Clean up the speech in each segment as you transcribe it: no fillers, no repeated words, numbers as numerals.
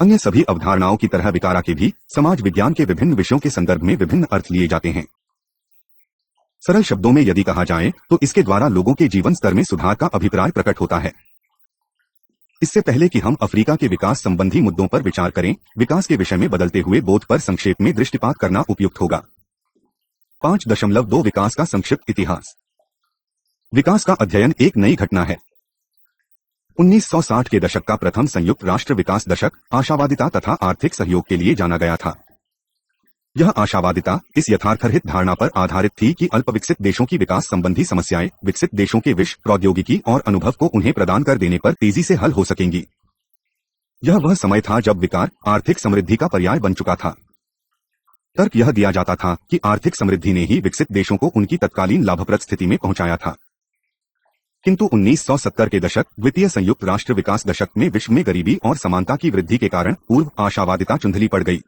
अन्य सभी अवधारणाओं की तरह विकारा के भी समाज विज्ञान के विभिन्न विषयों के संदर्भ में विभिन्न अर्थ लिए जाते हैं। सरल शब्दों में यदि कहा जाए तो इसके द्वारा लोगों के जीवन स्तर में सुधार का अभिप्राय प्रकट होता है। इससे पहले कि हम अफ्रीका के विकास संबंधी मुद्दों पर विचार करें, विकास के विषय में बदलते हुए बोध पर संक्षेप में दृष्टिपात करना उपयुक्त होगा। 5.2 विकास का संक्षिप्त इतिहास। विकास का अध्ययन एक नई घटना है। 1960 के दशक का प्रथम संयुक्त राष्ट्र विकास दशक आशावादिता तथा आर्थिक सहयोग के लिए जाना गया था। यह आशावादिता इस यथार्थरहित धारणा पर आधारित थी कि अल्पविकसित देशों की विकास संबंधी समस्याएं विकसित देशों के विश्व प्रौद्योगिकी और अनुभव को उन्हें प्रदान कर देने पर तेजी से हल हो सकेंगी। यह वह समय था जब विकार आर्थिक समृद्धि का पर्याय बन चुका था। तर्क यह दिया जाता था कि आर्थिक समृद्धि ने ही विकसित देशों को उनकी तत्कालीन लाभप्रद स्थिति में पहुंचाया था। किंतु 1970 के दशक द्वितीय संयुक्त राष्ट्र विकास दशक में विश्व में गरीबी और समानता की वृद्धि के कारण पूर्व आशावादिता चुंधली पड़ गई।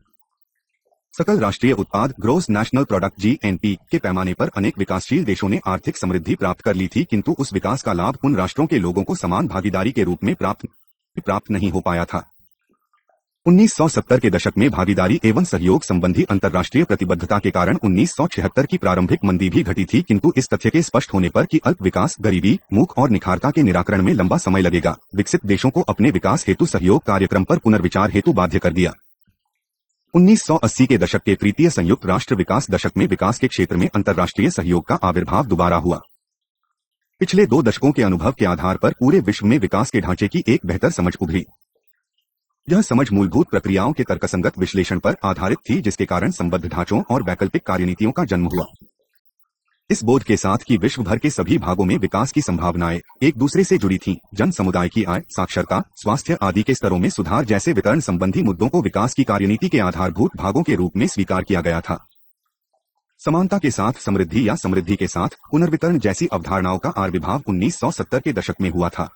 सकल राष्ट्रीय उत्पाद ग्रोस नेशनल प्रोडक्ट (जीएनपी) के पैमाने पर अनेक विकासशील देशों ने आर्थिक समृद्धि प्राप्त कर ली थी, किंतु उस विकास का लाभ उन राष्ट्रों के लोगों को समान भागीदारी के रूप में प्राप्त नहीं हो पाया था। 1970 के दशक में भागीदारी एवं सहयोग संबंधी अंतर्राष्ट्रीय प्रतिबद्धता के कारण 1976 की प्रारंभिक मंदी भी घटी थी, किंतु इस तथ्य के स्पष्ट होने पर कि अल्प विकास, गरीबी, भूख और निखारता के निराकरण में लंबा समय लगेगा, विकसित देशों को अपने विकास हेतु सहयोग कार्यक्रम पर पुनर्विचार हेतु बाध्य कर दिया। 1980 के दशक के तृतीय संयुक्त राष्ट्र विकास दशक में विकास के क्षेत्र में अंतर्राष्ट्रीय सहयोग का आविर्भाव दोबारा हुआ। पिछले 2 दशकों के अनुभव के आधार पर पूरे विश्व में विकास के ढांचे की एक बेहतर समझ उभरी। यह समझ मूलभूत प्रक्रियाओं के तर्कसंगत विश्लेषण पर आधारित थी, जिसके कारण संबद्ध ढांचों और वैकल्पिक कार्यनीतियों का जन्म हुआ। इस बोध के साथ कि विश्व भर के सभी भागों में विकास की संभावनाएं एक दूसरे से जुड़ी थीं, जन समुदाय की आय, साक्षरता, स्वास्थ्य आदि के स्तरों में सुधार जैसे वितरण संबंधी मुद्दों को विकास की कार्यनीति के आधारभूत भागों के रूप में स्वीकार किया गया था। समानता के साथ समृद्धि या समृद्धि के साथ पुनर्वितरण जैसी अवधारणाओं का आविर्भाव 1970 के दशक में हुआ था।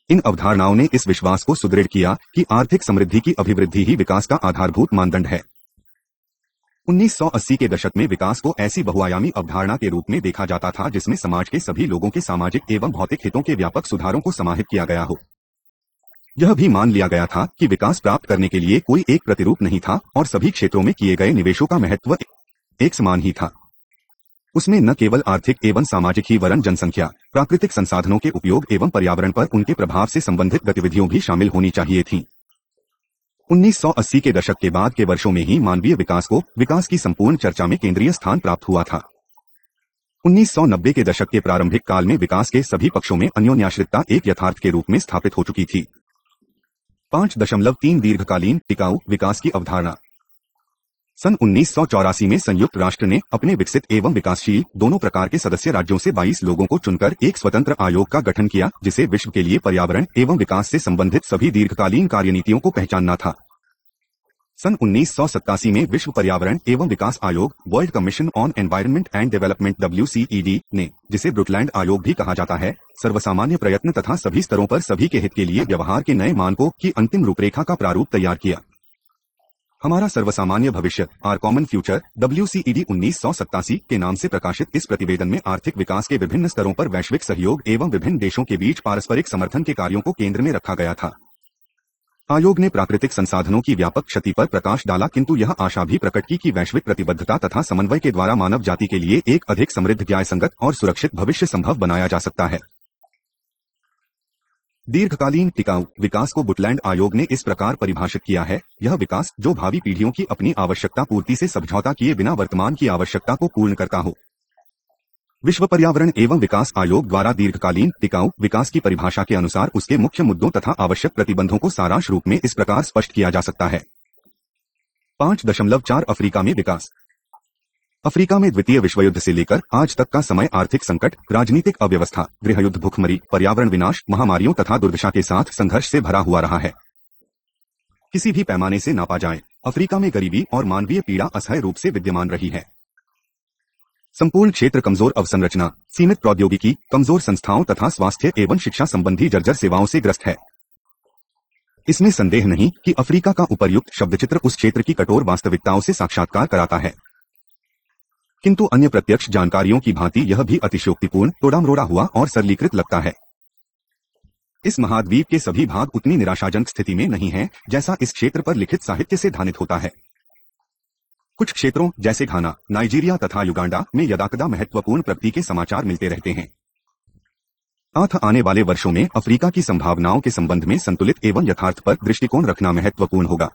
इन अवधारणाओं ने इस विश्वास को सुदृढ़ किया कि आर्थिक समृद्धि की अभिवृद्धि ही विकास का आधारभूत मानदंड है। 1980 के दशक में विकास को ऐसी बहुआयामी अवधारणा के रूप में देखा जाता था जिसमें समाज के सभी लोगों के सामाजिक एवं भौतिक हितों के व्यापक सुधारों को समाहित किया गया हो। यह भी मान लिया गया था कि विकास प्राप्त करने के लिए कोई एक प्रतिरूप नहीं था और सभी क्षेत्रों में किए गए निवेशों का महत्व एक समान ही था। उसमें न केवल आर्थिक एवं सामाजिक ही वरन जनसंख्या, प्राकृतिक संसाधनों के उपयोग एवं पर्यावरण पर उनके प्रभाव से संबंधित गतिविधियों भी शामिल होनी चाहिए थीं। 1980 के दशक के बाद के वर्षों में ही मानवीय विकास को विकास की संपूर्ण चर्चा में केंद्रीय स्थान प्राप्त हुआ था। 1990 के दशक के प्रारंभिक काल में विकास के सभी पक्षों में अन्योन्याश्रितता एक यथार्थ के रूप में स्थापित हो चुकी थी। 5.3 दीर्घकालीन टिकाऊ विकास की अवधारणा। सन 1984 में संयुक्त राष्ट्र ने अपने विकसित एवं विकासशील दोनों प्रकार के सदस्य राज्यों से 22 लोगों को चुनकर एक स्वतंत्र आयोग का गठन किया, जिसे विश्व के लिए पर्यावरण एवं विकास से संबंधित सभी दीर्घकालीन कार्यनीतियों को पहचानना था। सन 1987 में विश्व पर्यावरण एवं विकास आयोग world commission on environment and development WCED ने, जिसे ब्रुटलैंड आयोग भी कहा जाता है, सर्वसामान्य प्रयत्न तथा सभी स्तरों पर सभी के हित के लिए व्यवहार के नए मानकों की अंतिम रूपरेखा का प्रारूप तैयार किया। हमारा सर्वसामान्य भविष्य आर कॉमन फ्यूचर WCED 1987 के नाम से प्रकाशित इस प्रतिवेदन में आर्थिक विकास के विभिन्न स्तरों पर वैश्विक सहयोग एवं विभिन्न देशों के बीच पारस्परिक समर्थन के कार्यों को केंद्र में रखा गया था। आयोग ने प्राकृतिक संसाधनों की व्यापक क्षति पर प्रकाश डाला, किंतु यह आशा भी प्रकट की कि वैश्विक प्रतिबद्धता तथा समन्वय के द्वारा मानव जाति के लिए एक अधिक समृद्ध, न्यायसंगत और सुरक्षित भविष्य संभव बनाया जा सकता है। दीर्घकालीन टिकाऊ विकास को ब्रुटलैंड आयोग ने इस प्रकार परिभाषित किया है: यह विकास जो भावी पीढ़ियों की अपनी आवश्यकता पूर्ति से समझौता किए बिना वर्तमान की आवश्यकता को पूर्ण करता हो। विश्व पर्यावरण एवं विकास आयोग द्वारा दीर्घकालीन टिकाऊ विकास की परिभाषा के अनुसार उसके मुख्य मुद्दों तथा आवश्यक प्रतिबंधों को सारांश रूप में इस प्रकार स्पष्ट किया जा सकता है। 5.4 अफ्रीका में विकास। अफ्रीका में द्वितीय विश्वयुद्ध से लेकर आज तक का समय आर्थिक संकट, राजनीतिक अव्यवस्था, गृहयुद्ध, भूखमरी, पर्यावरण विनाश, महामारियों तथा दुर्दशा के साथ संघर्ष से भरा हुआ रहा है। किसी भी पैमाने से नापा जाए, अफ्रीका में गरीबी और मानवीय पीड़ा असह्य रूप से विद्यमान रही है। संपूर्ण क्षेत्र कमजोर अवसंरचना, सीमित प्रौद्योगिकी, कमजोर संस्थाओं तथा स्वास्थ्य एवं शिक्षा संबंधी जर्जर सेवाओं से ग्रस्त है। इसमें संदेह नहीं कि अफ्रीका का उपर्युक्त शब्दचित्र उस क्षेत्र की कठोर वास्तविकताओं से साक्षात्कार कराता है, किंतु अन्य प्रत्यक्ष जानकारियों की भांति यह भी अतिशयोक्तिपूर्ण, तोड़ा मरोड़ा हुआ और सरलीकृत लगता है। इस महाद्वीप के सभी भाग उतनी निराशाजनक स्थिति में नहीं हैं, जैसा इस क्षेत्र पर लिखित साहित्य से ध्वनित होता है। कुछ क्षेत्रों जैसे घाना, नाइजीरिया तथा युगांडा में यदाकदा महत्वपूर्ण प्रगति के समाचार मिलते रहते हैं। आने वाले वर्षों में अफ्रीका की संभावनाओं के संबंध में संतुलित एवं यथार्थपर दृष्टिकोण रखना महत्वपूर्ण होगा।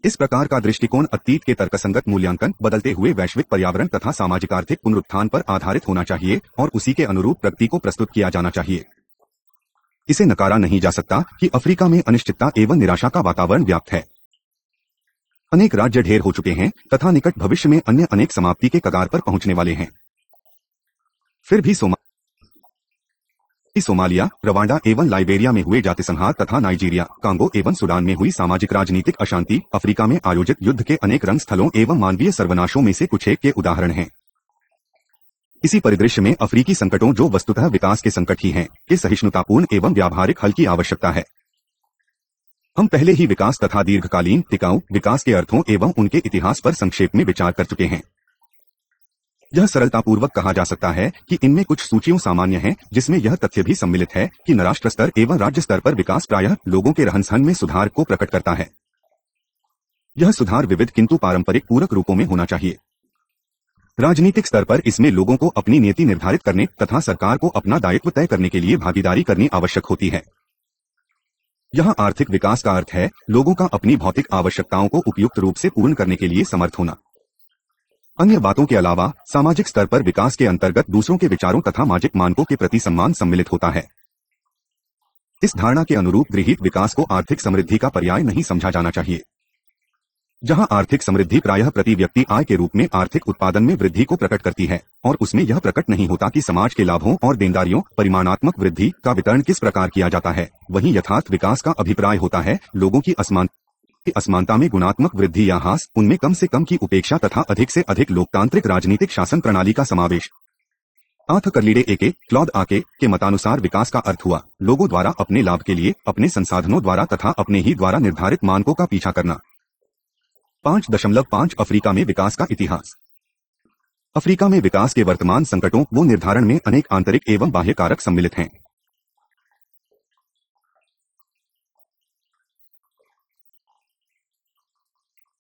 इस प्रकार का दृष्टिकोण अतीत के तर्कसंगत मूल्यांकन, बदलते हुए वैश्विक पर्यावरण तथा सामाजिक आर्थिक पुनरुत्थान पर आधारित होना चाहिए और उसी के अनुरूप प्रगति को प्रस्तुत किया जाना चाहिए। इसे नकारा नहीं जा सकता कि अफ्रीका में अनिश्चितता एवं निराशा का वातावरण व्याप्त है। अनेक राज्य ढेर हो चुके हैं तथा निकट भविष्य में अन्य अनेक समाप्ति के कगार पर पहुंचने वाले हैं। फिर भी सोमालिया, रवांडा एवं लाइबेरिया में हुए जाति संहार तथा नाइजीरिया, कांगो एवं सूडान में हुई सामाजिक राजनीतिक अशांति अफ्रीका में आयोजित युद्ध के अनेक रंगस्थलों एवं मानवीय सर्वनाशों में से कुछ एक के उदाहरण हैं। इसी परिदृश्य में अफ्रीकी संकटों, जो वस्तुतः विकास के संकट ही हैं, के सहिष्णुतापूर्ण एवं व्यावहारिक हल की आवश्यकता है। हम पहले ही विकास तथा दीर्घकालीन टिकाऊ विकास के अर्थों एवं उनके इतिहास पर संक्षेप में विचार कर चुके हैं। यह सरलतापूर्वक कहा जा सकता है कि इनमें कुछ सूचियों सामान्य हैं, जिसमें यह तथ्य भी सम्मिलित है कि नराष्ट्र स्तर एवं राज्य स्तर पर विकास प्रायः लोगों के रहन-सहन में सुधार को प्रकट करता है। यह सुधार विविध किंतु पारंपरिक पूरक रूपों में होना चाहिए। राजनीतिक स्तर पर इसमें लोगों को अपनी नीति निर्धारित करने तथा सरकार को अपना दायित्व तय करने के लिए भागीदारी करनी आवश्यक होती है। यहाँ आर्थिक विकास का अर्थ है लोगों का अपनी भौतिक आवश्यकताओं को उपयुक्त रूप से पूर्ण करने के लिए समर्थ होना। अन्य बातों के अलावा सामाजिक स्तर पर विकास के अंतर्गत दूसरों के विचारों तथा सामाजिक मानकों के प्रति सम्मान सम्मिलित होता है। इस धारणा के अनुरूप गृहीत विकास को आर्थिक समृद्धि का पर्याय नहीं समझा जाना चाहिए। जहां आर्थिक समृद्धि प्रायः प्रति व्यक्ति आय के रूप में आर्थिक उत्पादन में वृद्धि को प्रकट करती है और उसमें यह प्रकट नहीं होता कि समाज के लाभों और देनदारियों परिमाणात्मक वृद्धि का वितरण किस प्रकार किया जाता है, वहीं यथार्थ विकास का अभिप्राय होता है लोगों की असमानता में गुणात्मक वृद्धि या ह्रास, उनमें कम से कम की उपेक्षा तथा अधिक से अधिक लोकतांत्रिक राजनीतिक शासन प्रणाली का समावेश। करलीडे एके क्लॉद आके के मतानुसार विकास का अर्थ हुआ लोगों द्वारा अपने लाभ के लिए अपने संसाधनों द्वारा तथा अपने ही द्वारा निर्धारित मानकों का पीछा करना। 5.5 अफ्रीका में विकास का इतिहास। अफ्रीका में विकास के वर्तमान संकटों वो निर्धारण में अनेक आंतरिक एवं बाह्य कारक सम्मिलित हैं।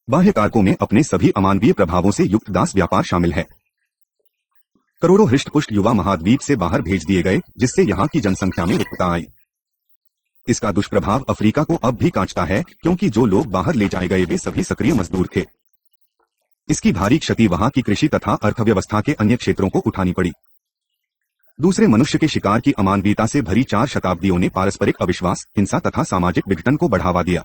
बाह्य कारकों में अपने सभी अमानवीय प्रभावों से युक्त दास व्यापार शामिल है। करोड़ों हृष्ट-पुष्ट युवा महाद्वीप से बाहर भेज दिए गए, जिससे यहाँ की जनसंख्या में रिक्तता आई। इसका दुष्प्रभाव अफ्रीका को अब भी कांचता है, क्योंकि जो लोग बाहर ले जाए गए वे सभी सक्रिय मजदूर थे। इसकी भारी क्षति वहां की कृषि तथा अर्थव्यवस्था के अन्य क्षेत्रों को उठानी पड़ी। दूसरे मनुष्य के शिकार की अमानवीयता से भरी 4 शताब्दियों ने पारस्परिक अविश्वास, हिंसा तथा सामाजिक विघटन को बढ़ावा दिया।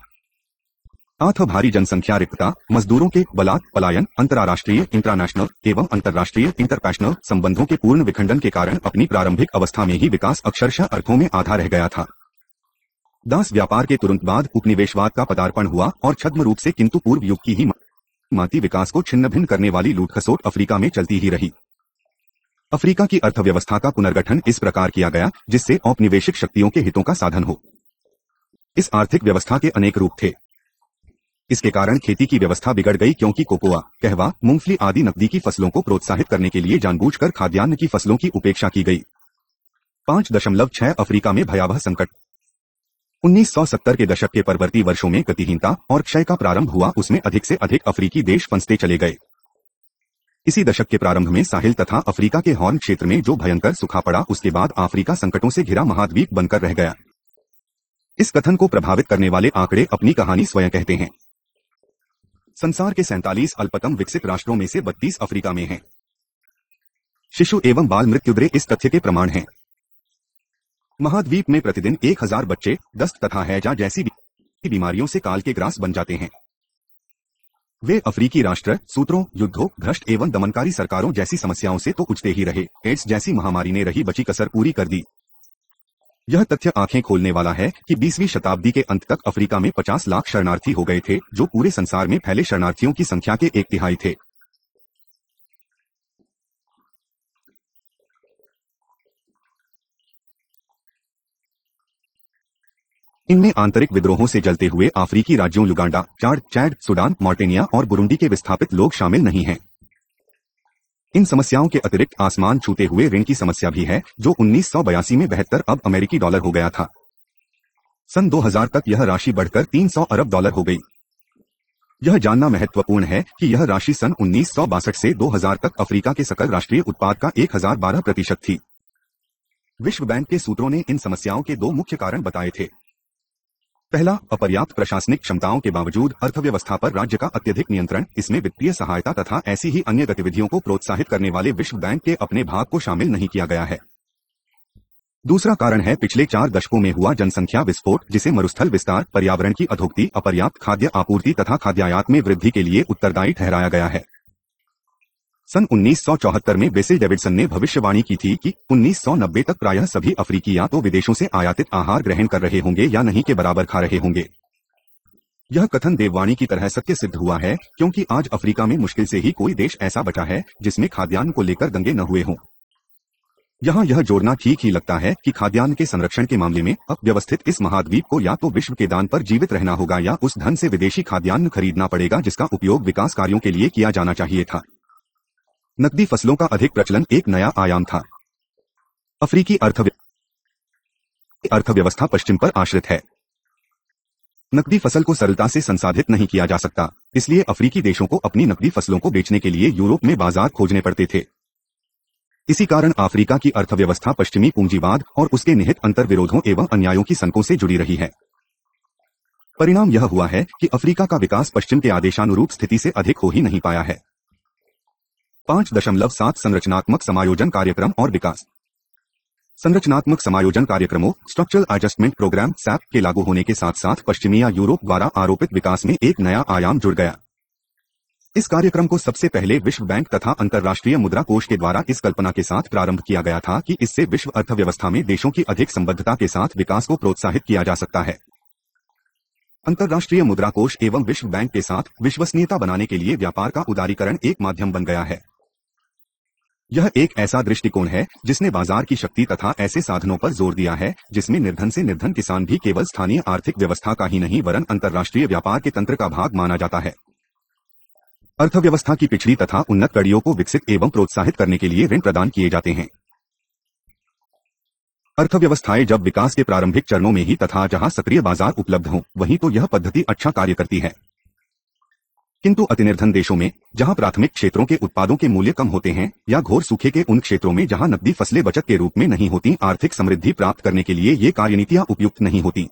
भारी जनसंख्या रिक्तता, मजदूरों के बलात् पलायन, अंतर्राष्ट्रीय इंटरनेशनल एवं अंतर्राष्ट्रीय इंटरपेशनल संबंधों के पूर्ण विखंडन के कारण अपनी प्रारंभिक अवस्था में ही विकास अक्षरशः अर्थों में आधा रह गया था। दास व्यापार के तुरंत बाद उपनिवेशवाद का पदार्पण हुआ और छद्म रूप से किंतु पूर्व युग की ही माती विकास को छिन्न भिन्न करने वाली लूटखसोट अफ्रीका में चलती ही रही। अफ्रीका की अर्थव्यवस्था का पुनर्गठन इस प्रकार किया गया जिससे औपनिवेशिक शक्तियों के हितों का साधन हो। इस आर्थिक व्यवस्था के अनेक रूप थे। इसके कारण खेती की व्यवस्था बिगड़ गई, क्योंकि कोकोआ, कहवा, मूंगफली आदि नकदी की फसलों को प्रोत्साहित करने के लिए जानबूझकर खाद्यान्न की फसलों की उपेक्षा की गई। 5.6 अफ्रीका में भयावह संकट। 1970 के दशक के परवर्ती वर्षों में गतिहीनता और क्षय का प्रारंभ हुआ, उसमें अधिक से अधिक अफ्रीकी देश फंसते चले गए। इसी दशक के प्रारंभ में साहिल तथा अफ्रीका के हॉर्न क्षेत्र में जो भयंकर सूखा पड़ा, उसके बाद अफ्रीका संकटों से घिरा महाद्वीप बनकर रह गया। इस कथन को प्रभावित करने वाले आंकड़े अपनी कहानी स्वयं कहते हैं। संसार के 47 अल्पतम विकसित राष्ट्रों में से 32 अफ्रीका में हैं। शिशु एवं बाल मृत्यु दरें इस तथ्य के प्रमाण हैं। महाद्वीप में प्रतिदिन 1000 बच्चे दस्त तथा हैजा जैसी बीमारियों से काल के ग्रास बन जाते हैं। वे अफ्रीकी राष्ट्र सूत्रों, युद्धों, भ्रष्ट एवं दमनकारी सरकारों जैसी समस्याओं से तो उजते ही रहे, एड्स जैसी महामारी ने रही बची कसर पूरी कर दी। यह तथ्य आंखें खोलने वाला है कि 20वीं शताब्दी के अंत तक अफ्रीका में 50 लाख शरणार्थी हो गए थे, जो पूरे संसार में फैले शरणार्थियों की संख्या के 1/3 थे। इनमें आंतरिक विद्रोहों से जलते हुए अफ्रीकी राज्यों युगांडा, चैड, सूडान, मॉरिटानिया और बुरुंडी के विस्थापित लोग शामिल नहीं हैं। इन समस्याओं के अतिरिक्त आसमान छूते हुए ऋण की समस्या भी है, जो 1982 में 72 अरब अमेरिकी डॉलर हो गया था। सन 2000 तक यह राशि बढ़कर 300 अरब डॉलर हो गई। यह जानना महत्वपूर्ण है कि यह राशि सन 1962 से 2000 तक अफ्रीका के सकल राष्ट्रीय उत्पाद का 1012% थी। विश्व बैंक के सूत्रों ने इन समस्याओं के दो मुख्य कारण बताए थे। पहला, अपर्याप्त प्रशासनिक क्षमताओं के बावजूद अर्थव्यवस्था पर राज्य का अत्यधिक नियंत्रण, इसमें वित्तीय सहायता तथा ऐसी ही अन्य गतिविधियों को प्रोत्साहित करने वाले विश्व बैंक के अपने भाग को शामिल नहीं किया गया है। दूसरा कारण है पिछले 4 दशकों में हुआ जनसंख्या विस्फोट, जिसे मरुस्थल विस्तार, पर्यावरण की अधोगति, अपर्याप्त खाद्य आपूर्ति तथा खाद्यायात में वृद्धि के लिए उत्तरदायी ठहराया गया है। सन 1974 में बेसिल डेविडसन ने भविष्यवाणी की थी कि 1990 तक प्रायः सभी अफ्रीकी या तो विदेशों से आयातित आहार ग्रहण कर रहे होंगे या नहीं के बराबर खा रहे होंगे। यह कथन देववाणी की तरह सत्य सिद्ध हुआ है, क्योंकि आज अफ्रीका में मुश्किल से ही कोई देश ऐसा बचा है जिसमें खाद्यान्न को लेकर दंगे न हुए हों। यहाँ यह जोड़ना ठीक ही लगता है कि खाद्यान्न के संरक्षण के मामले में अव्यवस्थित इस महाद्वीप को या तो विश्व के दान पर जीवित रहना होगा या उस धन से विदेशी खाद्यान्न खरीदना पड़ेगा जिसका उपयोग विकास कार्यों के लिए किया जाना चाहिए था। नकदी फसलों का अधिक प्रचलन एक नया आयाम था। अफ्रीकी अर्थव्यवस्था पश्चिम पर आश्रित है। नकदी फसल को सरलता से संसाधित नहीं किया जा सकता, इसलिए अफ्रीकी देशों को अपनी नकदी फसलों को बेचने के लिए यूरोप में बाजार खोजने पड़ते थे। इसी कारण अफ्रीका की अर्थव्यवस्था पश्चिमी पूंजीवाद और उसके निहित अंतर्विरोधों एवं अन्यायों की संकों से जुड़ी रही है। परिणाम यह हुआ है कि अफ्रीका का विकास पश्चिम के आदेशानुरूप स्थिति से अधिक हो ही नहीं पाया है। 5.7 संरचनात्मक समायोजन कार्यक्रम और विकास। संरचनात्मक समायोजन कार्यक्रमों स्ट्रक्चरल एडजस्टमेंट प्रोग्राम सैप के लागू होने के साथ साथ पश्चिमी या यूरोप द्वारा आरोपित विकास में एक नया आयाम जुड़ गया। इस कार्यक्रम को सबसे पहले विश्व बैंक तथा अंतर्राष्ट्रीय मुद्रा कोष के द्वारा इस कल्पना के साथ प्रारंभ किया गया था कि इससे विश्व अर्थव्यवस्था में देशों की अधिक संबद्धता के साथ विकास को प्रोत्साहित किया जा सकता है। अंतर्राष्ट्रीय मुद्रा कोष एवं विश्व बैंक के साथ विश्वसनीयता बनाने के लिए व्यापार का उदारीकरण एक माध्यम बन गया है। यह एक ऐसा दृष्टिकोण है जिसने बाजार की शक्ति तथा ऐसे साधनों पर जोर दिया है जिसमें निर्धन से निर्धन किसान भी केवल स्थानीय आर्थिक व्यवस्था का ही नहीं वरन अंतर्राष्ट्रीय व्यापार के तंत्र का भाग माना जाता है। अर्थव्यवस्था की पिछड़ी तथा उन्नत कड़ियों को विकसित एवं प्रोत्साहित करने के लिए ऋण प्रदान किए जाते हैं। अर्थव्यवस्थाएं जब विकास के प्रारंभिक चरणों में ही तथा जहां सक्रिय बाजार उपलब्ध हों, वहीं तो यह पद्धति अच्छा कार्य करती है। किंतु अतिनिर्धन देशों में जहां प्राथमिक क्षेत्रों के उत्पादों के मूल्य कम होते हैं या घोर सूखे के उन क्षेत्रों में जहां नकदी फसलें बचत के रूप में नहीं होती, आर्थिक समृद्धि प्राप्त करने के लिए ये कार्यनीतियां उपयुक्त नहीं होती।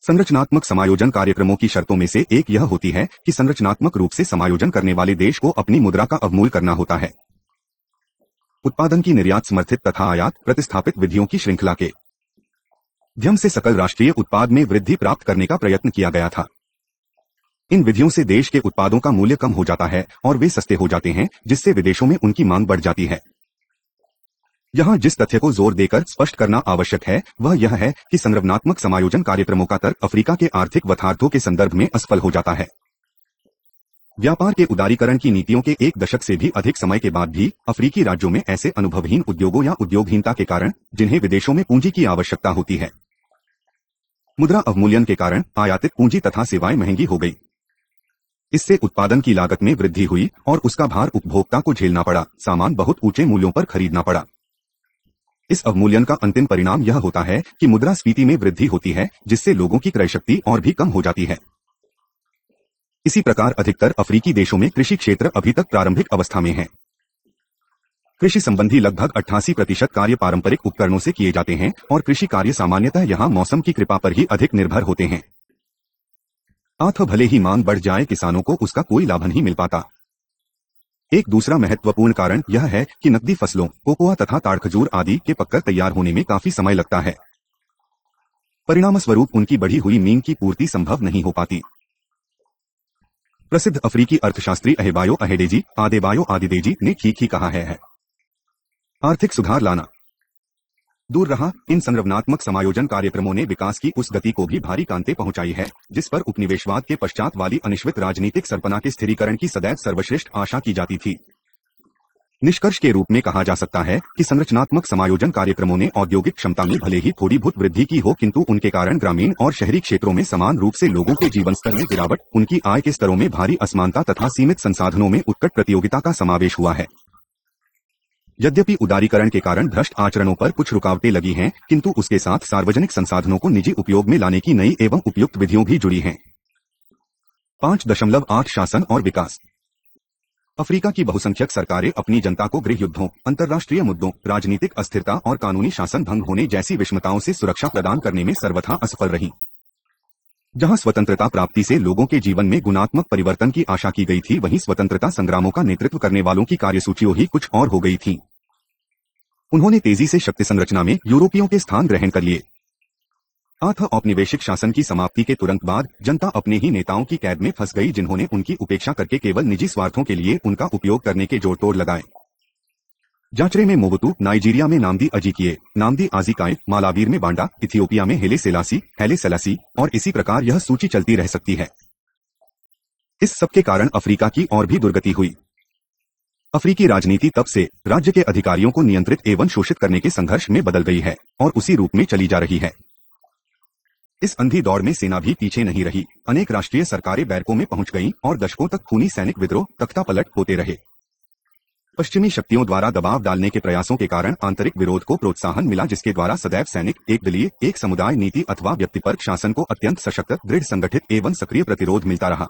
संरचनात्मक समायोजन कार्यक्रमों की शर्तों में से एक यह होती है कि संरचनात्मक रूप से समायोजन करने वाले देश को अपनी मुद्रा का अवमूल्य करना होता है। उत्पादन की निर्यात समर्थित तथा आयात प्रतिस्थापित विधियों की श्रृंखला के माध्यम से सकल राष्ट्रीय उत्पाद में वृद्धि प्राप्त करने का प्रयत्न किया गया था। इन विधियों से देश के उत्पादों का मूल्य कम हो जाता है और वे सस्ते हो जाते हैं, जिससे विदेशों में उनकी मांग बढ़ जाती है। यहाँ जिस तथ्य को जोर देकर स्पष्ट करना आवश्यक है वह यह है कि संरचनात्मक समायोजन कार्यक्रमों का तर्क अफ्रीका के आर्थिक यथार्थों के संदर्भ में असफल हो जाता है। व्यापार के उदारीकरण की नीतियों के 1 दशक से भी अधिक समय के बाद भी अफ्रीकी राज्यों में ऐसे अनुभवहीन उद्योगों या उद्योगहीनता के कारण जिन्हें विदेशों में पूंजी की आवश्यकता होती है, मुद्रा अवमूल्यन के कारण आयातित पूंजी तथा सेवाएं महंगी हो गई। इससे उत्पादन की लागत में वृद्धि हुई और उसका भार उपभोक्ता को झेलना पड़ा, सामान बहुत ऊंचे मूल्यों पर खरीदना पड़ा। इस अवमूल्यन का अंतिम परिणाम यह होता है कि मुद्रास्फीति में वृद्धि होती है, जिससे लोगों की क्रय शक्ति और भी कम हो जाती है। इसी प्रकार अधिकतर अफ्रीकी देशों में कृषि क्षेत्र अभी तक प्रारंभिक अवस्था में है। कृषि संबंधी लगभग 88% कार्य पारंपरिक उपकरणों से किए जाते हैं और कृषि कार्य सामान्यतः यहां मौसम की कृपा पर ही अधिक निर्भर होते हैं। अतः भले ही मांग बढ़ जाए, किसानों को उसका कोई लाभ नहीं मिल पाता। एक दूसरा महत्वपूर्ण कारण यह है कि नकदी फसलों कोकोआ तथा ताड़ खजूर आदि के पककर तैयार होने में काफी समय लगता है। परिणामस्वरूप उनकी बढ़ी हुई मांग की पूर्ति संभव नहीं हो पाती। प्रसिद्ध अफ्रीकी अर्थशास्त्री अहेबायो अहेडेजी आदेबायो आदिदेजी ने ठीक ही कहा है आर्थिक सुधार लाना दूर रहा, इन संरचनात्मक समायोजन कार्यक्रमों ने विकास की उस गति को भी भारी कांटे पहुंचाई है जिस पर उपनिवेशवाद के पश्चात वाली अनिश्चित राजनीतिक सरपना के स्थिरीकरण की सदैव सर्वश्रेष्ठ आशा की जाती थी। निष्कर्ष के रूप में कहा जा सकता है कि संरचनात्मक समायोजन कार्यक्रमों ने औद्योगिक क्षमता में भले ही थोड़ी बहुत वृद्धि की हो, किंतु उनके कारण ग्रामीण और शहरी क्षेत्रों में समान रूप से लोगों के जीवन स्तर में गिरावट, उनकी आय के स्तरों में भारी असमानता तथा सीमित संसाधनों में उत्कट प्रतियोगिता का समावेश हुआ है। यद्यपि उदारीकरण के कारण भ्रष्ट आचरणों पर कुछ रुकावटें लगी हैं, किंतु उसके साथ सार्वजनिक संसाधनों को निजी उपयोग में लाने की नई एवं उपयुक्त विधियों भी जुड़ी हैं। 5.8 शासन और विकास। अफ्रीका की बहुसंख्यक सरकारें अपनी जनता को गृह युद्धों, अंतर्राष्ट्रीय मुद्दों, राजनीतिक अस्थिरता और कानूनी शासन भंग होने जैसी विषमताओं से सुरक्षा प्रदान करने में सर्वथा असफल रहीं। जहां स्वतंत्रता प्राप्ति से लोगों के जीवन में गुणात्मक परिवर्तन की आशा की गई थी, वहीं स्वतंत्रता संग्रामों का नेतृत्व करने वालों की कार्यसूचियों ही कुछ और हो गई थी। उन्होंने तेजी से शक्ति संरचना में यूरोपियों के स्थान ग्रहण कर लिए। औपनिवेशिक शासन की समाप्ति के तुरंत बाद जनता अपने ही नेताओं की कैद में फंस गई, जिन्होंने उनकी उपेक्षा करके केवल निजी स्वार्थों के लिए उनका उपयोग करने के जोड़ तोड़ लगाए। जाचरे में मोबुतु, नाइजीरिया में नामदी अजीकिए, नामदी आजिकाए, मालावीर में बांडा, इथियोपिया में हेले सेलासी और इसी प्रकार यह सूची चलती रह सकती है। इस सब के कारण अफ्रीका की और भी दुर्गति हुई। अफ्रीकी राजनीति तब से राज्य के अधिकारियों को नियंत्रित एवं शोषित करने के संघर्ष में बदल गई है और उसी रूप में चली जा रही है। इस अंधी दौड़ में सेना भी पीछे नहीं रही। अनेक राष्ट्रीय सरकारें बैरकों में पहुंच गईं और दशकों तक खूनी सैनिक विद्रोह, तख्तापलट होते रहे। पश्चिमी शक्तियों द्वारा दबाव डालने के प्रयासों के कारण आंतरिक विरोध को प्रोत्साहन मिला, जिसके द्वारा सदैव सैनिक, एक दलीय, एक समुदाय नीति अथवा व्यक्तिपरक शासन को अत्यंत सशक्त, दृढ़ संगठित एवं सक्रिय प्रतिरोध मिलता रहा।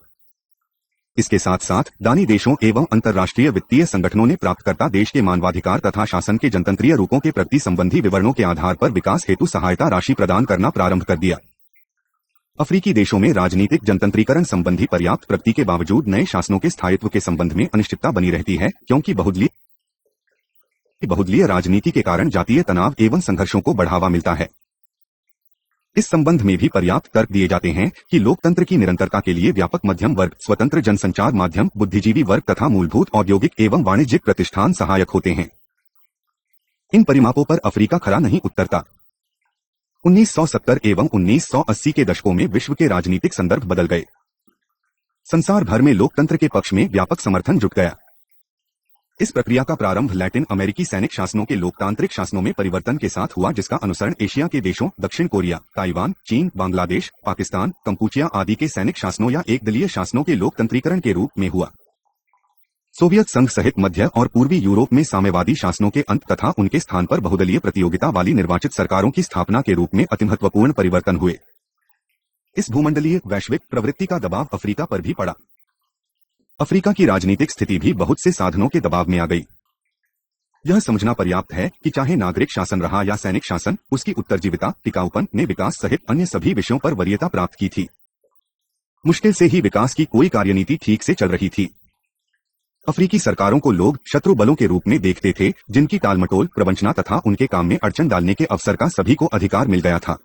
इसके साथ साथ दानी देशों एवं अंतर्राष्ट्रीय वित्तीय संगठनों ने प्राप्तकर्ता देश के मानवाधिकार तथा शासन के जनतंत्रीय रूपों के प्रति संबंधी विवरणों के आधार पर विकास हेतु सहायता राशि प्रदान करना प्रारंभ कर दिया। अफ्रीकी देशों में राजनीतिक जनतंत्रीकरण संबंधी पर्याप्त प्रगति के बावजूद नए शासनों के स्थायित्व के संबंध में अनिश्चितता बनी रहती है, क्योंकि बहुदलीय राजनीति के कारण जातीय तनाव एवं संघर्षों को बढ़ावा मिलता है। इस संबंध में भी पर्याप्त तर्क दिए जाते हैं कि लोकतंत्र की निरंतरता के लिए व्यापक मध्यम वर्ग, स्वतंत्र जनसंचार माध्यम, बुद्धिजीवी वर्ग तथा मूलभूत औद्योगिक एवं वाणिज्यिक प्रतिष्ठान सहायक होते हैं। इन परिमापों पर अफ्रीका खरा नहीं उतरता। 1970 एवं 1980 के दशकों में विश्व के राजनीतिक संदर्भ बदल गए। संसार भर में लोकतंत्र के पक्ष में व्यापक समर्थन जुट गया। इस प्रक्रिया का प्रारंभ लैटिन अमेरिकी सैनिक शासनों के लोकतांत्रिक शासनों में परिवर्तन के साथ हुआ, जिसका अनुसरण एशिया के देशों दक्षिण कोरिया, ताइवान, चीन, बांग्लादेश, पाकिस्तान, कंपूचिया आदि के सैनिक शासनों या एक दलीय शासनों के लोकतंत्रीकरण के रूप में हुआ। सोवियत संघ सहित मध्य और पूर्वी यूरोप में साम्यवादी शासनों के अंत तथा उनके स्थान पर बहुदलीय प्रतियोगिता वाली निर्वाचित सरकारों की स्थापना के रूप में अति महत्वपूर्ण परिवर्तन हुए। इस भूमंडलीय वैश्विक प्रवृत्ति का दबाव अफ्रीका पर भी पड़ा। अफ्रीका की राजनीतिक स्थिति भी बहुत से साधनों के दबाव में आ गई। यह समझना पर्याप्त है कि चाहे नागरिक शासन रहा या सैनिक शासन, उसकी उत्तरजीविता, टिकाऊपन ने विकास सहित अन्य सभी विषयों पर वरीयता प्राप्त की थी। मुश्किल से ही विकास की कोई कार्यनीति ठीक से चल रही थी। अफ्रीकी सरकारों को लोग शत्रु बलों के रूप में देखते थे, जिनकी टालमटोल, प्रवंचना तथा उनके काम में अड़चन डालने के अवसर का सभी को अधिकार मिल गया था।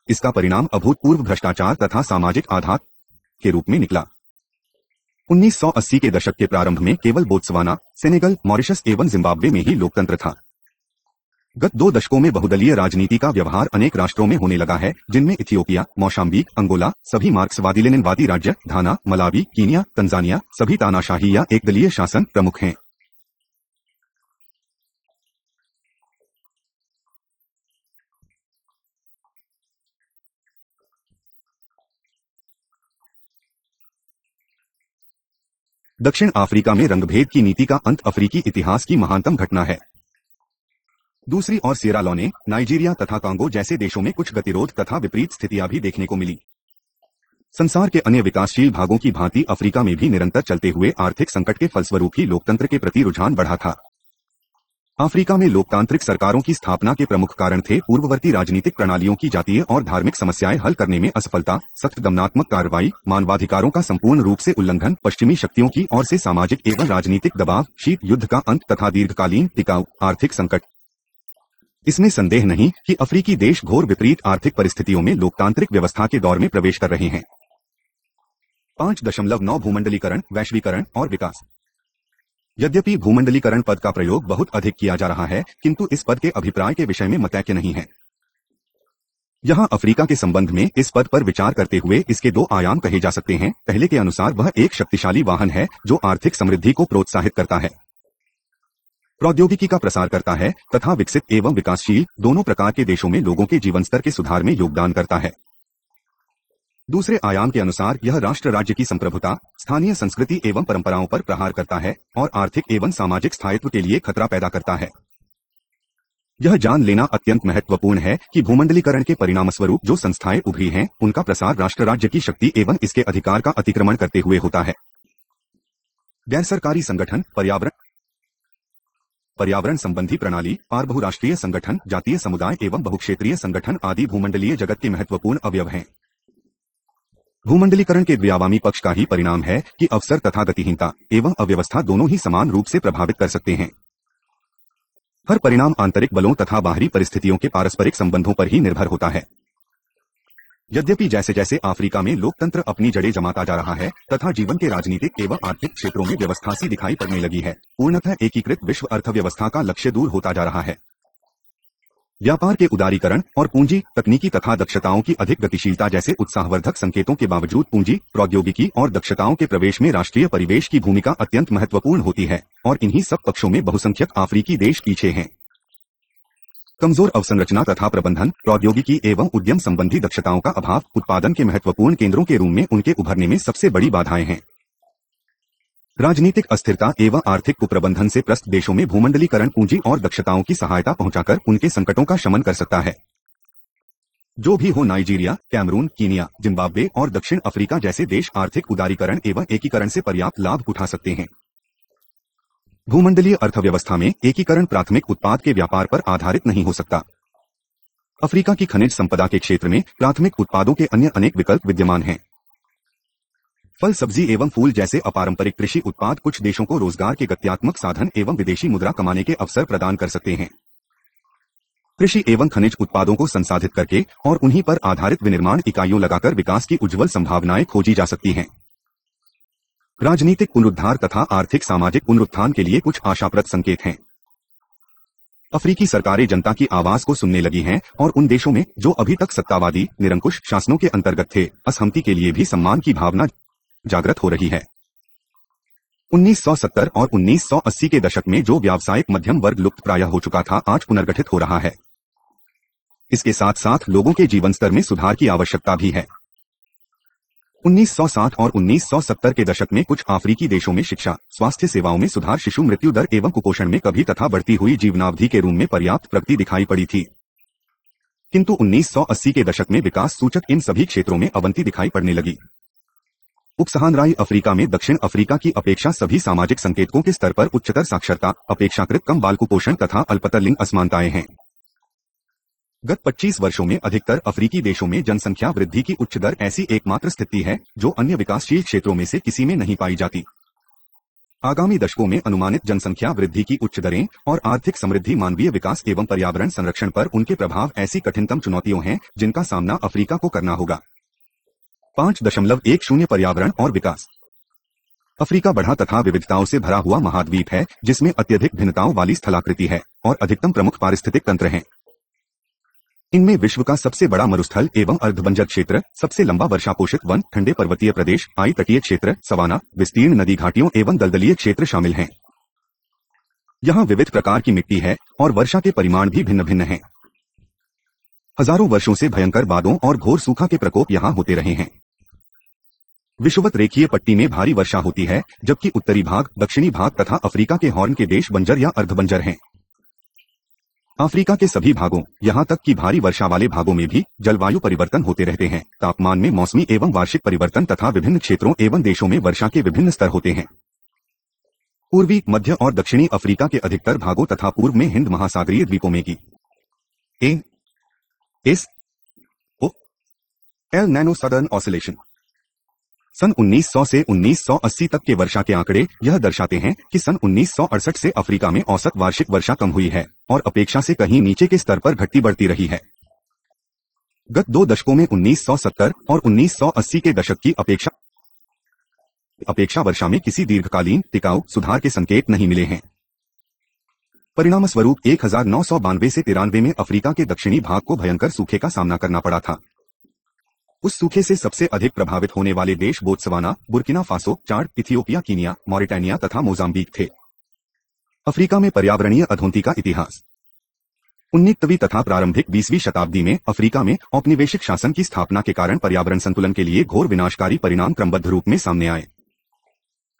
इसका परिणाम अभूतपूर्व भ्रष्टाचार तथा सामाजिक आघात के रूप में निकला। 1980 के दशक के प्रारंभ में केवल बोत्सवाना, सेनेगल, मॉरिशस एवं जिम्बाब्वे में ही लोकतंत्र था। गत 2 दशकों में बहुदलीय राजनीति का व्यवहार अनेक राष्ट्रों में होने लगा है, जिनमें इथियोपिया, मौशाम्बिक, अंगोला, सभी मार्क्सवादी लेनिनवादी राज्य, घाना, मलावी, कीनिया, तंजानिया, सभी तानाशाही या एक दलीय शासन प्रमुख हैं। दक्षिण अफ्रीका में रंगभेद की नीति का अंत अफ्रीकी इतिहास की महानतम घटना है। दूसरी ओर सिएरा लियोने, नाइजीरिया तथा कांगो जैसे देशों में कुछ गतिरोध तथा विपरीत स्थितियां भी देखने को मिली। संसार के अन्य विकासशील भागों की भांति अफ्रीका में भी निरंतर चलते हुए आर्थिक संकट के फलस्वरूप ही लोकतंत्र के प्रति रुझान बढ़ा था। अफ्रीका में लोकतांत्रिक सरकारों की स्थापना के प्रमुख कारण थे पूर्ववर्ती राजनीतिक प्रणालियों की जातीय और धार्मिक समस्याएं हल करने में असफलता, सख्त दमनात्मक कार्रवाई, मानवाधिकारों का संपूर्ण रूप से उल्लंघन, पश्चिमी शक्तियों की ओर से सामाजिक एवं राजनीतिक दबाव, शीत युद्ध का अंत तथा दीर्घकालीन टिकाऊ आर्थिक संकट। इसमें संदेह नहीं कि अफ्रीकी देश घोर विपरीत आर्थिक परिस्थितियों में लोकतांत्रिक व्यवस्था के दौर में प्रवेश कर रहे हैं। 5.9 भूमंडलीकरण, वैश्वीकरण और विकास। यद्यपि भूमंडलीकरण पद का प्रयोग बहुत अधिक किया जा रहा है, किंतु इस पद के अभिप्राय के विषय में मतैक्य नहीं है। यहाँ अफ्रीका के संबंध में इस पद पर विचार करते हुए इसके 2 आयाम कहे जा सकते हैं। पहले के अनुसार वह एक शक्तिशाली वाहन है जो आर्थिक समृद्धि को प्रोत्साहित करता है, प्रौद्योगिकी का प्रसार करता है तथा विकसित एवं विकासशील दोनों प्रकार के देशों में लोगों के जीवन स्तर के सुधार में योगदान करता है। दूसरे आयाम के अनुसार यह राष्ट्र राज्य की संप्रभुता, स्थानीय संस्कृति एवं परंपराओं पर प्रहार करता है और आर्थिक एवं सामाजिक स्थायित्व के लिए खतरा पैदा करता है। यह जान लेना अत्यंत महत्वपूर्ण है कि भूमंडलीकरण के परिणामस्वरूप जो संस्थाएं उभरी हैं, उनका प्रसार राष्ट्र राज्य की शक्ति एवं इसके अधिकार का अतिक्रमण करते हुए होता है। गैर सरकारी संगठन, पर्यावरण संबंधी प्रणाली, और बहुराष्ट्रीय संगठन, जातीय समुदाय एवं बहुक्षेत्रीय संगठन आदि भूमंडलीय जगत के महत्वपूर्ण अवयव हैं। भूमंडलीकरण के द्व्यावामी पक्ष का ही परिणाम है कि अवसर तथा गतिहीनता एवं अव्यवस्था दोनों ही समान रूप से प्रभावित कर सकते हैं। हर परिणाम आंतरिक बलों तथा बाहरी परिस्थितियों के पारस्परिक संबंधों पर ही निर्भर होता है। यद्यपि जैसे जैसे अफ्रीका में लोकतंत्र अपनी जड़ें जमाता जा रहा है तथा जीवन के राजनीतिक एवं आर्थिक क्षेत्रों में व्यवस्था सी दिखाई पड़ने लगी है, पूर्णतः एकीकृत विश्व अर्थव्यवस्था का लक्ष्य दूर होता जा रहा है। व्यापार के उदारीकरण और पूंजी, तकनीकी तथा दक्षताओं की अधिक गतिशीलता जैसे उत्साहवर्धक संकेतों के बावजूद पूंजी, प्रौद्योगिकी और दक्षताओं के प्रवेश में राष्ट्रीय परिवेश की भूमिका अत्यंत महत्वपूर्ण होती है और इन्हीं सब पक्षों में बहुसंख्यक अफ्रीकी देश पीछे हैं। कमजोर अवसंरचना तथा प्रबंधन, प्रौद्योगिकी एवं उद्यम संबंधी दक्षताओं का अभाव उत्पादन के महत्वपूर्ण केंद्रों के रूप में उनके उभरने में सबसे बड़ी बाधाएं हैं। राजनीतिक अस्थिरता एवं आर्थिक कुप्रबंधन से प्रस्त देशों में भूमंडलीकरण पूंजी और दक्षताओं की सहायता पहुंचाकर उनके संकटों का शमन कर सकता है। जो भी हो, नाइजीरिया, कैमरून, कीनिया, जिम्बाब्वे और दक्षिण अफ्रीका जैसे देश आर्थिक उदारीकरण एवं एकीकरण से पर्याप्त लाभ उठा सकते हैं। भूमंडलीय अर्थव्यवस्था में एकीकरण प्राथमिक उत्पाद के व्यापार पर आधारित नहीं हो सकता। अफ्रीका की खनिज संपदा के क्षेत्र में प्राथमिक उत्पादों के अन्य अनेक विकल्प विद्यमान हैं। फल, सब्जी एवं फूल जैसे अपारंपरिक कृषि उत्पाद कुछ देशों को रोजगार के गत्यात्मक साधन एवं विदेशी मुद्रा कमाने के अवसर प्रदान कर सकते हैं। कृषि एवं खनिज उत्पादों को संसाधित करके और उन्हीं पर आधारित विनिर्माण इकाइयों लगाकर विकास की उज्जवल संभावनाएं खोजी जा सकती हैं। राजनीतिक पुनरुद्धार तथा आर्थिक सामाजिक पुनरुत्थान के लिए कुछ आशाप्रद संकेत हैं। अफ्रीकी सरकारें जनता की आवाज को सुनने लगी हैं और उन देशों में जो अभी तक सत्तावादी निरंकुश शासनों के अंतर्गत थे, असहमति के लिए भी सम्मान की भावना जागृत हो रही है। 1970 और 1980 के दशक में जो व्यावसायिक मध्यम वर्ग लुप्तप्राय हो चुका था, आज पुनर्गठित हो रहा है। इसके साथ साथ लोगों के जीवन स्तर में सुधार की आवश्यकता भी है। 1960 और 1970 के दशक में कुछ अफ्रीकी देशों में शिक्षा, स्वास्थ्य सेवाओं में सुधार, शिशु मृत्यु दर एवं कुपोषण में कभी तथा बढ़ती हुई जीवनावधि के रूप में पर्याप्त प्रगति दिखाई पड़ी थी। किंतु 1980 के दशक में विकास सूचक इन सभी क्षेत्रों में अवनति दिखाई पड़ने लगी। उपसहाराई अफ्रीका में दक्षिण अफ्रीका की अपेक्षा सभी सामाजिक संकेतकों के स्तर पर उच्चतर साक्षरता, अपेक्षाकृत कम बाल कुपोषण तथा अल्पतर लिंग असमानताएं हैं। गत 25 वर्षों में अधिकतर अफ्रीकी देशों में जनसंख्या वृद्धि की उच्च दर ऐसी एकमात्र स्थिति है जो अन्य विकासशील क्षेत्रों में से किसी में नहीं पाई जाती। आगामी दशकों में अनुमानित जनसंख्या वृद्धि की उच्च दरें और आर्थिक समृद्धि मानवीय विकास एवं पर्यावरण संरक्षण पर उनके प्रभाव ऐसी कठिनतम चुनौतियों हैं जिनका सामना अफ्रीका को करना होगा। 5.10 पर्यावरण और विकास। अफ्रीका बढ़ा तथा विविधताओं से भरा हुआ महाद्वीप है जिसमें अत्यधिक भिन्नताओं वाली स्थलाकृति है और अधिकतम प्रमुख पारिस्थितिक तंत्र हैं। इनमें विश्व का सबसे बड़ा मरुस्थल एवं अर्धबंजर क्षेत्र, सबसे लंबा वर्षा पोषित वन, ठंडे पर्वतीय प्रदेश, आई तटीय क्षेत्र, सवाना, विस्तीर्ण नदी घाटियों एवं दलदलीय क्षेत्र शामिल हैं। यहाँ विविध प्रकार की मिट्टी है और वर्षा के परिमाण भी भिन्न भिन्न हैं। हजारों वर्षों से भयंकर बादों और घोर सूखा के प्रकोप यहाँ होते रहे हैं। विषुवत रेखीय पट्टी में भारी वर्षा होती है जबकि उत्तरी भाग, दक्षिणी भाग तथा अफ्रीका के हॉर्न के देश बंजर या अर्धबंजर हैं। अफ्रीका के सभी भागों, यहाँ तक कि भारी वर्षा वाले भागों में भी जलवायु परिवर्तन होते रहते हैं। तापमान में मौसमी एवं वार्षिक परिवर्तन तथा विभिन्न क्षेत्रों एवं देशों में वर्षा के विभिन्न स्तर होते हैं। पूर्वी, मध्य और दक्षिणी अफ्रीका के अधिकतर भागों तथा पूर्व में हिंद महासागरीय द्वीपों में की एल नैनो सदर्न ऑसिलेशन। सन 1900 से 1980 तक के वर्षा के आंकड़े यह दर्शाते हैं कि सन 1968 से अफ्रीका में औसत वार्षिक वर्षा कम हुई है और अपेक्षा से कहीं नीचे के स्तर पर घटती बढ़ती रही है। गत 2 दशकों में 1970 और 1980 के दशक की अपेक्षा वर्षा में किसी दीर्घकालीन टिकाऊ सुधार के संकेत नहीं मिले हैं। परिणामस्वरूप 1992 से 93 में अफ्रीका के दक्षिणी भाग को भयंकर सूखे का सामना करना पड़ा था। उस सूखे से सबसे अधिक प्रभावित होने वाले देश बोत्सवाना, बुर्किना फासो, चाड, इथियोपिया, कीनिया, मॉरिटानिया तथा मोजाम्बिक थे। अफ्रीका में पर्यावरणीय अधोन्नति का इतिहास। 19वीं तथा प्रारंभिक 20वीं शताब्दी में अफ्रीका में औपनिवेशिक शासन की स्थापना के कारण पर्यावरण संतुलन के लिए घोर विनाशकारी परिणाम क्रमबद्ध रूप में सामने आए।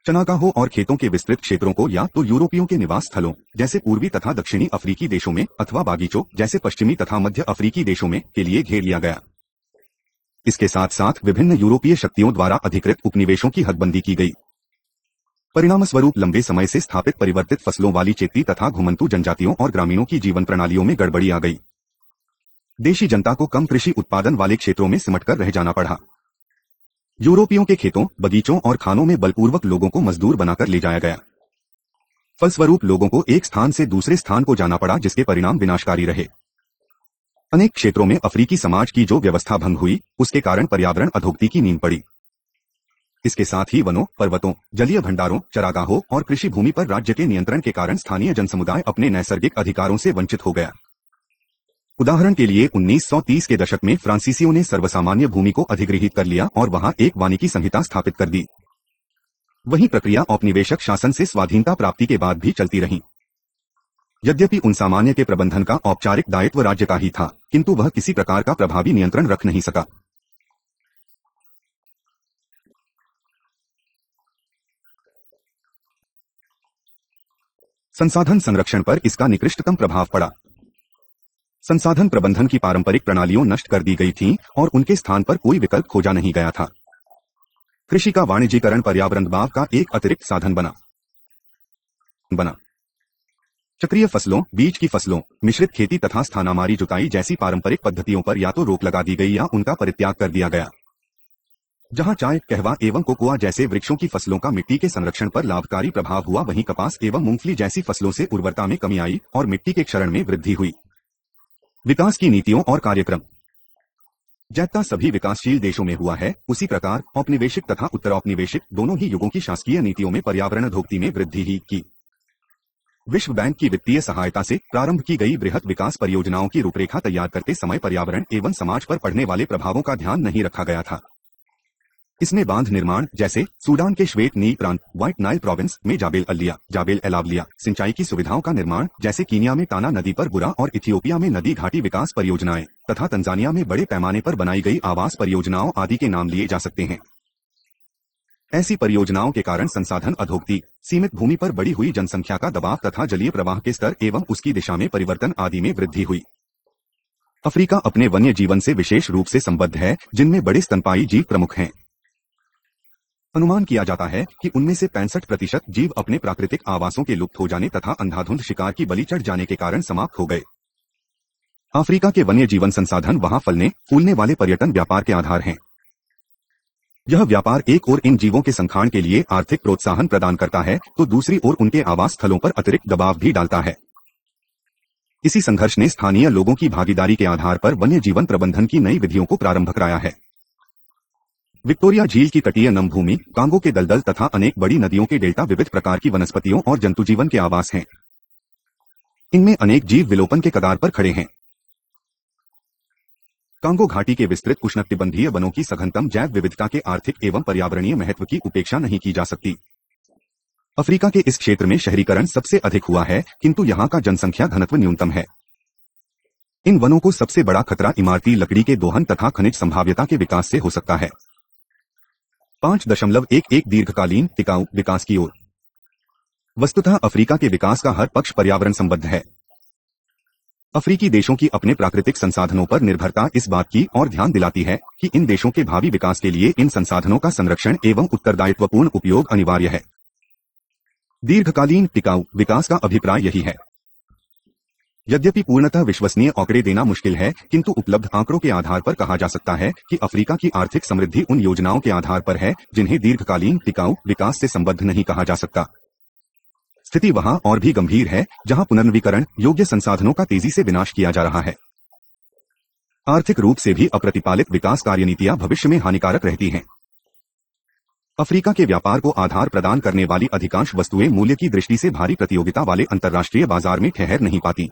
चनागाहों और खेतों के विस्तृत क्षेत्रों को या तो यूरोपियों के निवास स्थलों जैसे पूर्वी तथा दक्षिणी अफ्रीकी देशों में अथवा बागीचों जैसे पश्चिमी तथा मध्य अफ्रीकी देशों में के लिए घेर लिया गया। इसके साथ साथ विभिन्न यूरोपीय शक्तियों द्वारा अधिकृत उपनिवेशों की हदबंदी की गई। परिणामस्वरूप लंबे समय से स्थापित परिवर्तित फसलों वाली चेती तथा घुमंतू जनजातियों और ग्रामीणों की जीवन प्रणालियों में गड़बड़ी आ गई। देशी जनता को कम कृषि उत्पादन वाले क्षेत्रों में सिमटकर रह जाना पड़ा। यूरोपियों के खेतों, बगीचों और खानों में बलपूर्वक लोगों को मजदूर बनाकर ले जाया गया। फलस्वरूप लोगों को एक स्थान से दूसरे स्थान को जाना पड़ा, जिसके परिणाम विनाशकारी रहे। अनेक क्षेत्रों में अफ्रीकी समाज की जो व्यवस्था भंग हुई, उसके कारण पर्यावरण अधोगति की नींद पड़ी। इसके साथ ही वनों, पर्वतों, जलीय भंडारों, चरागाहों और कृषि भूमि पर राज्य के नियंत्रण के कारण स्थानीय जनसमुदाय अपने नैसर्गिक अधिकारों से वंचित हो गया। उदाहरण के लिए 1930 के दशक में फ्रांसीसियों ने सर्वसामान्य भूमि को अधिग्रहित कर लिया और वहां एक वानिकी संहिता स्थापित कर दी। वही प्रक्रिया औपनिवेशक शासन से स्वाधीनता प्राप्ति के बाद भी चलती रही। यद्यपि उन सामान्य के प्रबंधन का औपचारिक दायित्व राज्य का ही था, किंतु वह किसी प्रकार का प्रभावी नियंत्रण रख नहीं सका। संसाधन संरक्षण पर इसका निकृष्टतम प्रभाव पड़ा। संसाधन प्रबंधन की पारंपरिक प्रणालियों नष्ट कर दी गई थीं और उनके स्थान पर कोई विकल्प खोजा नहीं गया था। कृषि का वाणिज्यीकरण पर्यावरण दबाव का एक अतिरिक्त साधन बना। चक्रीय फसलों, बीज की फसलों, मिश्रित खेती तथा स्थानामारी जुताई जैसी पारंपरिक पद्धतियों पर या तो रोक लगा दी गई या उनका परित्याग कर दिया गया। जहां चाय, कहवा एवं कोकोआ जैसे वृक्षों की फसलों का मिट्टी के संरक्षण पर लाभकारी प्रभाव हुआ, वहीं कपास एवं मूंगफली जैसी फसलों से उर्वरता में कमी आई और मिट्टी के क्षरण में वृद्धि हुई। विकास की नीतियों और कार्यक्रम। जैसा सभी विकासशील देशों में हुआ है, उसी प्रकार औपनिवेशिक तथा उत्तरौपनिवेशिक दोनों ही युगों की शासकीय नीतियों में पर्यावरण अधोगति में वृद्धि ही की। विश्व बैंक की वित्तीय सहायता से प्रारंभ की गई बृहत विकास परियोजनाओं की रूपरेखा तैयार करते समय पर्यावरण एवं समाज पर पड़ने वाले प्रभावों का ध्यान नहीं रखा गया था। इसमें बांध निर्माण जैसे सूडान के श्वेत नील प्रांत व्हाइट नाइल प्रोविंस में जाबेल एलावलिया सिंचाई की सुविधाओं का निर्माण जैसे कीनिया में टाना नदी पर बुरा और इथियोपिया में नदी घाटी विकास परियोजनाएं तथा तंजानिया में बड़े पैमाने पर बनाई गई आवास परियोजनाओं आदि के नाम लिए जा सकते हैं। ऐसी परियोजनाओं के कारण संसाधन अधोगति, सीमित भूमि पर बढ़ी हुई जनसंख्या का दबाव तथा जलीय प्रवाह के स्तर एवं उसकी दिशा में परिवर्तन आदि में वृद्धि हुई। अफ्रीका अपने वन्य जीवन से विशेष रूप से संबद्ध है, जिनमें बड़े स्तनपायी जीव प्रमुख हैं। अनुमान किया जाता है कि उनमें से 65% जीव अपने प्राकृतिक आवासों के लुप्त हो जाने तथा अंधाधुंध शिकार की बलि चढ़ जाने के कारण समाप्त हो गए। अफ्रीका के वन्य जीवन संसाधन वहां फलने फूलने वाले पर्यटन व्यापार के आधार हैं। यह व्यापार एक ओर इन जीवों के संखाण के लिए आर्थिक प्रोत्साहन प्रदान करता है, तो दूसरी ओर उनके आवास स्थलों पर अतिरिक्त दबाव भी डालता है। इसी संघर्ष ने स्थानीय लोगों की भागीदारी के आधार पर वन्य जीवन प्रबंधन की नई विधियों को प्रारंभ कराया है। विक्टोरिया झील की तटीय नमभूमि, कांगो के दलदल तथा अनेक बड़ी नदियों के डेल्टा विविध प्रकार की वनस्पतियों और जंतुजीवन के आवास हैं। इनमें अनेक जीव विलोपन के कगार पर खड़े हैं। कांगो घाटी के विस्तृत उष्णकटिबंधीय वनों की सघनतम जैव विविधता के आर्थिक एवं पर्यावरणीय महत्व की उपेक्षा नहीं की जा सकती। अफ्रीका के इस क्षेत्र में शहरीकरण सबसे अधिक हुआ है, किंतु यहाँ का जनसंख्या घनत्व न्यूनतम है। इन वनों को सबसे बड़ा खतरा इमारती लकड़ी के दोहन तथा खनिज संभाव्यता के विकास से हो सकता है। 5.11 दीर्घकालीन टिकाऊ विकास की ओर। वस्तुतः अफ्रीका के विकास का हर पक्ष पर्यावरण संबद्ध है। अफ्रीकी देशों की अपने प्राकृतिक संसाधनों पर निर्भरता इस बात की ओर ध्यान दिलाती है कि इन देशों के भावी विकास के लिए इन संसाधनों का संरक्षण एवं उत्तरदायित्वपूर्ण उपयोग अनिवार्य है। दीर्घकालीन टिकाऊ विकास का अभिप्राय यही है। यद्यपि पूर्णतः विश्वसनीय आंकड़े देना मुश्किल है, किंतु उपलब्ध आंकड़ों के आधार पर कहा जा सकता है कि अफ्रीका की आर्थिक समृद्धि उन योजनाओं के आधार पर है जिन्हें दीर्घकालीन टिकाऊ विकास से संबद्ध नहीं कहा जा सकता। स्थिति वहां और भी गंभीर है, जहां पुनर्नवीकरण योग्य संसाधनों का तेजी से विनाश किया जा रहा है। आर्थिक रूप से भी अप्रतिपालित विकास कार्यनीतियां भविष्य में हानिकारक रहती हैं। अफ्रीका के व्यापार को आधार प्रदान करने वाली अधिकांश वस्तुएं मूल्य की दृष्टि से भारी प्रतियोगिता वाले अंतर्राष्ट्रीय बाजार में ठहर नहीं पाती।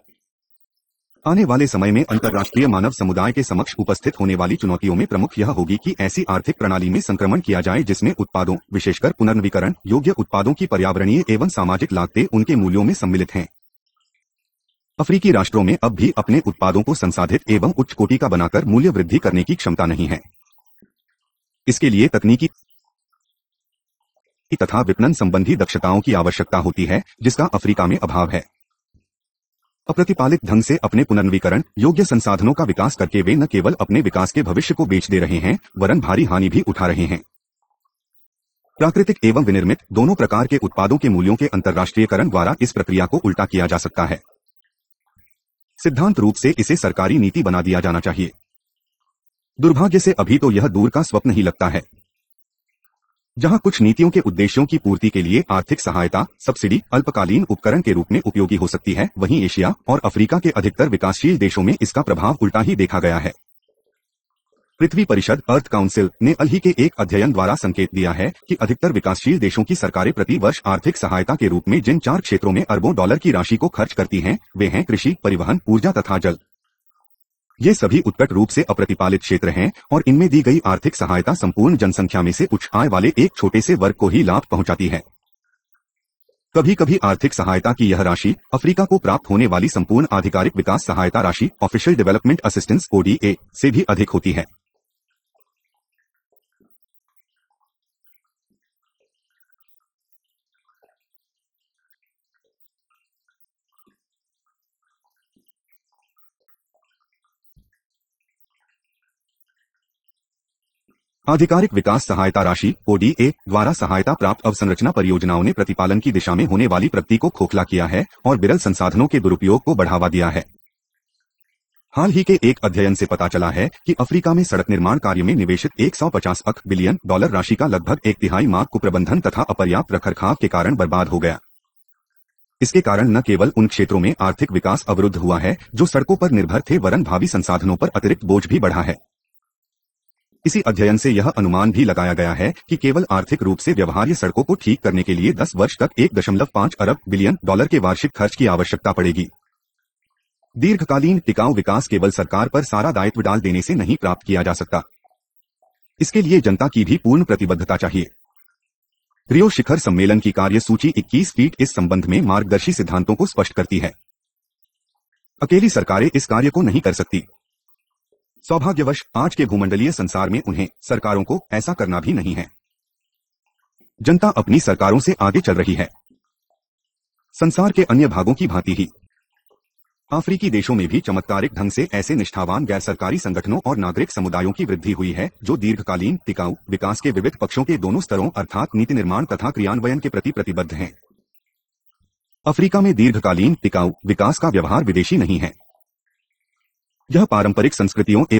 आने वाले समय में अंतर्राष्ट्रीय मानव समुदाय के समक्ष उपस्थित होने वाली चुनौतियों में प्रमुख यह होगी कि ऐसी आर्थिक प्रणाली में संक्रमण किया जाए जिसमें उत्पादों, विशेषकर पुनर्नवीकरण योग्य उत्पादों की पर्यावरणीय एवं सामाजिक लागतें उनके मूल्यों में सम्मिलित हैं। अफ्रीकी राष्ट्रों में अब भी अपने उत्पादों को संसाधित एवं उच्च कोटि का बनाकर मूल्य वृद्धि करने की क्षमता नहीं है। इसके लिए तकनीकी तथा विपणन संबंधी दक्षताओं की आवश्यकता होती है, जिसका अफ्रीका में अभाव है। अप्रतिपालित ढंग से अपने पुनर्नवीकरण योग्य संसाधनों का विकास करके वे न केवल अपने विकास के भविष्य को बेच दे रहे हैं, वरन भारी हानि भी उठा रहे हैं। प्राकृतिक एवं विनिर्मित दोनों प्रकार के उत्पादों के मूल्यों के अंतर्राष्ट्रीयकरण द्वारा इस प्रक्रिया को उल्टा किया जा सकता है। सिद्धांत रूप से इसे सरकारी नीति बना दिया जाना चाहिए। दुर्भाग्य से अभी तो यह दूर का स्वप्न ही लगता है। जहां कुछ नीतियों के उद्देश्यों की पूर्ति के लिए आर्थिक सहायता, सब्सिडी अल्पकालीन उपकरण के रूप में उपयोगी हो सकती है, वहीं एशिया और अफ्रीका के अधिकतर विकासशील देशों में इसका प्रभाव उल्टा ही देखा गया है। पृथ्वी परिषद अर्थ काउंसिल ने हाल ही के एक अध्ययन द्वारा संकेत दिया है कि अधिकतर विकासशील देशों की सरकारें प्रति वर्ष आर्थिक सहायता के रूप में जिन 4 क्षेत्रों में अरबों डॉलर की राशि को खर्च करती हैं, वे हैं कृषि, परिवहन, ऊर्जा तथा जल। ये सभी उत्कट रूप से अप्रतिपालित क्षेत्र हैं और इनमें दी गई आर्थिक सहायता संपूर्ण जनसंख्या में से उच्च आय वाले एक छोटे से वर्ग को ही लाभ पहुंचाती है। कभी कभी आर्थिक सहायता की यह राशि अफ्रीका को प्राप्त होने वाली संपूर्ण आधिकारिक विकास सहायता राशि ऑफिशियल डेवलपमेंट असिस्टेंस ODA से भी अधिक होती है। आधिकारिक विकास सहायता राशि ODA द्वारा सहायता प्राप्त अवसंरचना परियोजनाओं ने प्रतिपालन की दिशा में होने वाली प्रगति को खोखला किया है और विरल संसाधनों के दुरुपयोग को बढ़ावा दिया है। हाल ही के एक अध्ययन से पता चला है कि अफ्रीका में सड़क निर्माण कार्य में निवेशित 150 बिलियन डॉलर राशि का लगभग 1/3 मार्ग कुप्रबंधन तथा अपर्याप्त रखरखाव के कारण बर्बाद हो गया। इसके कारण न केवल उन क्षेत्रों में आर्थिक विकास अवरुद्ध हुआ है जो सड़कों पर निर्भर थे, वरन भावी संसाधनों पर अतिरिक्त बोझ भी बढ़ा है। इसी अध्ययन से यह अनुमान भी लगाया गया है कि केवल आर्थिक रूप से व्यवहार्य सड़कों को ठीक करने के लिए 10 वर्ष तक 1.5 अरब बिलियन डॉलर के वार्षिक खर्च की आवश्यकता पड़ेगी। दीर्घकालीन टिकाऊ विकास केवल सरकार पर सारा दायित्व डाल देने से नहीं प्राप्त किया जा सकता। इसके लिए जनता की भी पूर्ण प्रतिबद्धता चाहिए। रियो शिखर सम्मेलन की कार्यसूची 21 फीट इस संबंध में मार्गदर्शी सिद्धांतों को स्पष्ट करती है। अकेली सरकारें इस कार्य को नहीं कर सकती। सौभाग्यवश आज के भूमंडलीय संसार में उन्हें सरकारों को ऐसा करना भी नहीं है। जनता अपनी सरकारों से आगे चल रही है। संसार के अन्य भागों की भांति ही अफ्रीकी देशों में भी चमत्कारिक ढंग से ऐसे निष्ठावान गैर सरकारी संगठनों और नागरिक समुदायों की वृद्धि हुई है जो दीर्घकालीन टिकाऊ विकास के विविध पक्षों के दोनों स्तरों अर्थात नीति निर्माण तथा क्रियान्वयन के प्रति प्रतिबद्ध हैं। अफ्रीका में दीर्घकालीन टिकाऊ विकास का व्यवहार विदेशी नहीं है। यह पारंपरिक संस्कृतियों